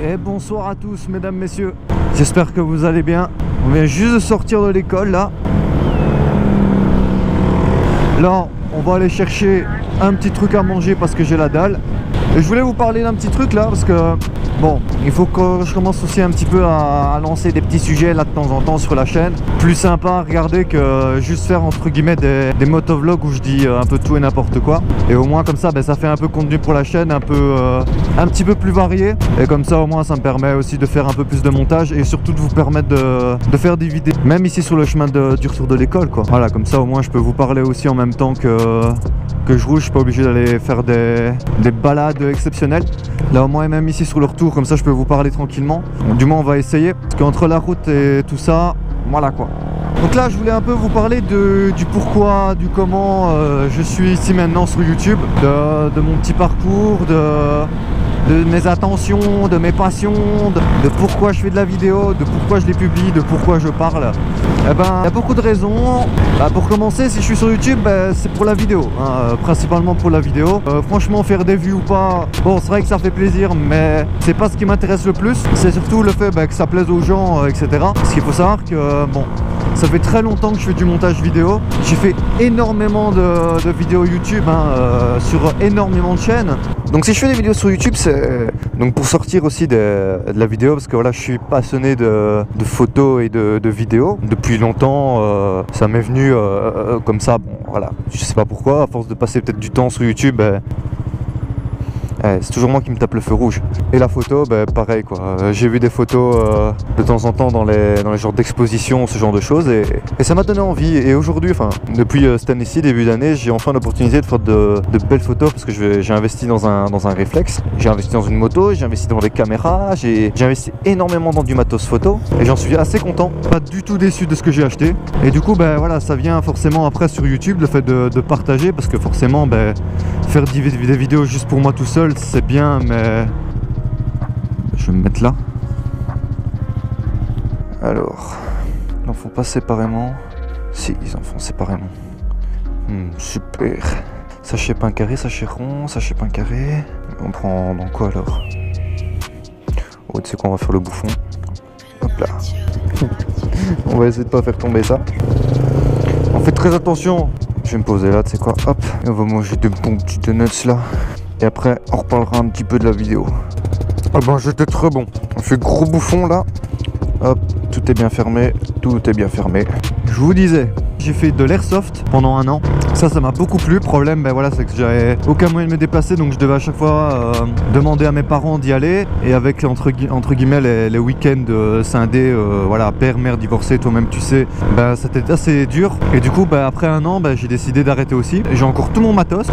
Et bonsoir à tous mesdames, messieurs. J'espère que vous allez bien. On vient juste de sortir de l'école là. Là, on va aller chercher un petit truc à manger parce que j'ai la dalle. Et je voulais vous parler d'un petit truc là parce que bon, il faut que je commence aussi un petit peu à lancer des petits sujets là de temps en temps sur la chaîne. Plus sympa à regarder que juste faire entre guillemets des motovlogs où je dis un peu tout et n'importe quoi. Et au moins comme ça, ça fait un peu contenu pour la chaîne, un petit peu plus varié. Et comme ça au moins ça me permet aussi de faire un peu plus de montage et surtout de vous permettre de faire des vidéos. Même ici sur le chemin du retour de l'école quoi. Voilà, comme ça au moins je peux vous parler aussi en même temps que je roule, je suis pas obligé d'aller faire des balades exceptionnelles. Là au moins même ici sur le retour, comme ça je peux vous parler tranquillement. Bon, du moins on va essayer, parce qu'entre la route et tout ça, voilà quoi. Donc là je voulais un peu vous parler du pourquoi, du comment je suis ici maintenant sur YouTube, de mon petit parcours, de mes attentions, de mes passions, de pourquoi je fais de la vidéo, de pourquoi je les publie, de pourquoi je parle. Eh ben, il y a beaucoup de raisons. Pour commencer, si je suis sur YouTube, c'est pour la vidéo, hein, principalement pour la vidéo. Franchement, faire des vues ou pas, bon, c'est vrai que ça fait plaisir, mais c'est pas ce qui m'intéresse le plus. C'est surtout le fait que ça plaise aux gens, etc. Parce qu'il faut savoir que, bon, ça fait très longtemps que je fais du montage vidéo. J'ai fait énormément de vidéos YouTube sur énormément de chaînes. Donc si je fais des vidéos sur YouTube, c'est donc pour sortir aussi de la vidéo, parce que voilà, je suis passionné de photos et de vidéos depuis longtemps. Ça m'est venu comme ça. Bon, voilà, je sais pas pourquoi. À force de passer peut-être du temps sur YouTube, c'est toujours moi qui me tape le feu rouge. Et la photo, pareil quoi. J'ai vu des photos de temps en temps dans les genres d'expositions, ce genre de choses, et ça m'a donné envie. Et aujourd'hui, enfin depuis cette année-ci, début d'année, j'ai enfin l'opportunité de faire de belles photos parce que j'ai investi dans un réflexe, j'ai investi dans une moto, j'ai investi dans des caméras, j'ai investi énormément dans du matos photo, et j'en suis assez content, pas du tout déçu de ce que j'ai acheté. Et du coup, voilà, ça vient forcément après sur YouTube, le fait de partager, parce que forcément, faire des vidéos juste pour moi tout seul, c'est bien, mais je vais me mettre là. Alors, ils en font pas séparément. Si, ils en font séparément. Super. Sachet pain carré, sachet rond, sachet pain carré. On prend dans quoi alors? Oh, tu sais quoi, on va faire le bouffon. Hop là. On va essayer de pas faire tomber ça. On fait très attention. Je vais me poser là, tu sais quoi, hop. Et on va manger des bons petits donuts là. Et après, on reparlera un petit peu de la vidéo. Ah j'étais très bon. On fait gros bouffon là. Hop, tout est bien fermé. Tout est bien fermé. Je vous disais, j'ai fait de l'airsoft pendant un an. Ça m'a beaucoup plu. Problème, voilà, c'est que j'avais aucun moyen de me déplacer, donc je devais à chaque fois demander à mes parents d'y aller. Et avec entre guillemets les week-ends scindés, voilà, père, mère, divorcé, toi-même tu sais, c'était assez dur. Et du coup, après un an, j'ai décidé d'arrêter aussi. J'ai encore tout mon matos.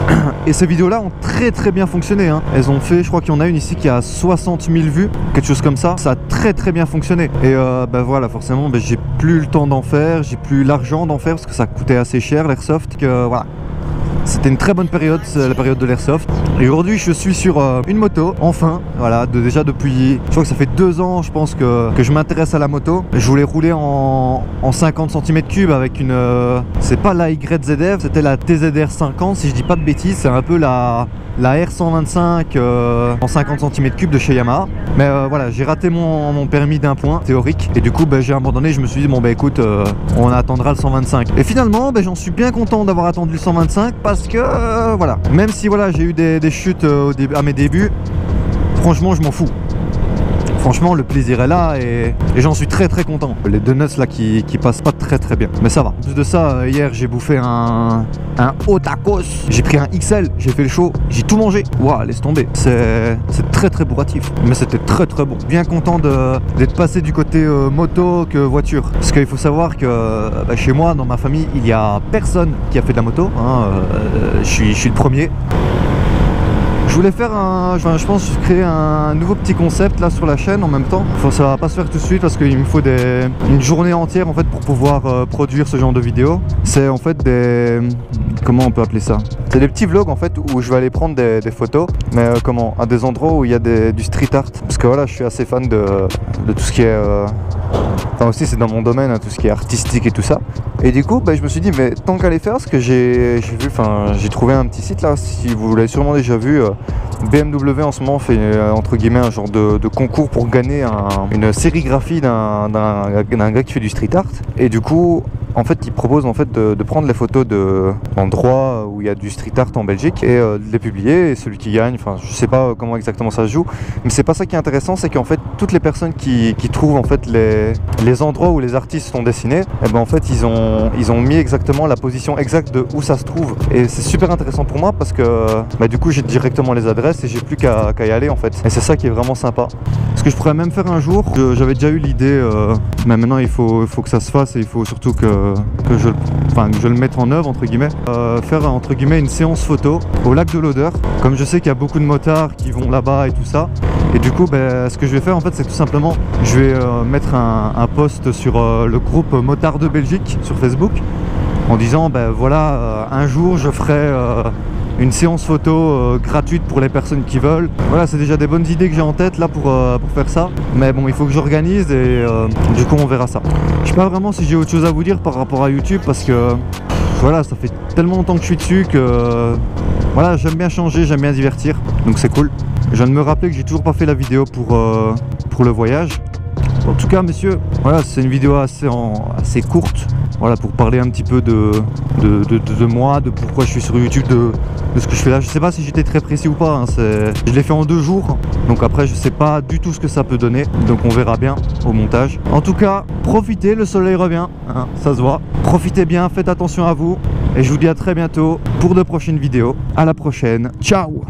Et ces vidéos-là ont très très bien fonctionné. Hein. Elles ont fait, je crois qu'il y en a une ici qui a 60 000 vues, quelque chose comme ça. Ça a très très bien fonctionné. Et voilà, forcément, j'ai plus le temps d'en faire, j'ai plus l'argent d'en faire parce que ça coûtait assez cher l'airsoft. Voilà. C'était une très bonne période, la période de l'airsoft. Et aujourd'hui je suis sur une moto, enfin, voilà, déjà depuis, je crois que ça fait 2 ans je pense que je m'intéresse à la moto. Je voulais rouler en 50 cm3 avec une, c'est pas la YZF, c'était la TZR 50 si je dis pas de bêtises, c'est un peu la R125 en 50 cm3 de chez Yamaha. Mais voilà, j'ai raté mon permis d'un point théorique et du coup j'ai abandonné. Je me suis dit bon écoute, on attendra le 125. Et finalement j'en suis bien content d'avoir attendu le 125 parce que voilà, même si voilà j'ai eu des chutes à mes débuts, franchement je m'en fous. Franchement le plaisir est là et j'en suis très très content. Les donuts là qui passent pas très très bien, mais ça va. En plus de ça, hier j'ai bouffé un haut tacos. J'ai pris un XL, j'ai fait le show, j'ai tout mangé. Waouh, laisse tomber. C'est très très bourratif, mais c'était très très bon. Bien content d'être passé du côté moto que voiture. Parce qu'il faut savoir que chez moi, dans ma famille, il y a personne qui a fait de la moto. Hein. Je suis le premier. Je voulais faire je pense créer un nouveau petit concept là sur la chaîne en même temps. Ça va pas se faire tout de suite parce qu'il me faut une journée entière en fait pour pouvoir produire ce genre de vidéos. C'est en fait comment on peut appeler ça? C'est des petits vlogs en fait où je vais aller prendre des photos, mais à des endroits où il y a du street art. Parce que voilà, je suis assez fan de tout ce qui est enfin aussi c'est dans mon domaine, hein, tout ce qui est artistique et tout ça. Et du coup je me suis dit mais tant qu'à les faire, parce que j'ai trouvé un petit site là, si vous l'avez sûrement déjà vu, BMW en ce moment fait entre guillemets un genre de concours pour gagner une sérigraphie d'un gars qui fait du street art. Et du coup, en fait, ils proposent en fait de prendre les photos d'endroits où il y a du street art en Belgique et de les publier. Et celui qui gagne, enfin, je sais pas comment exactement ça se joue, mais c'est pas ça qui est intéressant, c'est qu'en fait, toutes les personnes qui trouvent en fait les endroits où les artistes sont dessinés, et ben en fait, ils ont mis exactement la position exacte de où ça se trouve. Et c'est super intéressant pour moi parce que bah, du coup, j'ai directement les adresses et j'ai plus qu'à y aller en fait. Et c'est ça qui est vraiment sympa. Ce que je pourrais même faire un jour, j'avais déjà eu l'idée, mais maintenant il faut que ça se fasse et il faut surtout que je le mette en œuvre entre guillemets, faire entre guillemets une séance photo au lac de l'Odeur. Comme je sais qu'il y a beaucoup de motards qui vont là-bas et tout ça, et du coup ben, ce que je vais faire en fait c'est tout simplement je vais mettre un post sur le groupe Motard de Belgique sur Facebook en disant ben voilà un jour je ferai une séance photo gratuite pour les personnes qui veulent. Voilà, c'est déjà des bonnes idées que j'ai en tête là pour faire ça. Mais bon, il faut que j'organise et du coup on verra ça. Je sais pas vraiment si j'ai autre chose à vous dire par rapport à YouTube parce que voilà, ça fait tellement longtemps que je suis dessus que voilà, j'aime bien changer, j'aime bien divertir. Donc c'est cool. Je viens de me rappeler que j'ai toujours pas fait la vidéo pour le voyage. En tout cas, messieurs, voilà, c'est une vidéo assez courte. Voilà, pour parler un petit peu de moi, de pourquoi je suis sur YouTube, de ce que je fais là. Je sais pas si j'étais très précis ou pas, hein, je l'ai fait en 2 jours, donc après je sais pas du tout ce que ça peut donner, donc on verra bien au montage. En tout cas, profitez, le soleil revient, hein, ça se voit. Profitez bien, faites attention à vous, et je vous dis à très bientôt pour de prochaines vidéos. À la prochaine, ciao!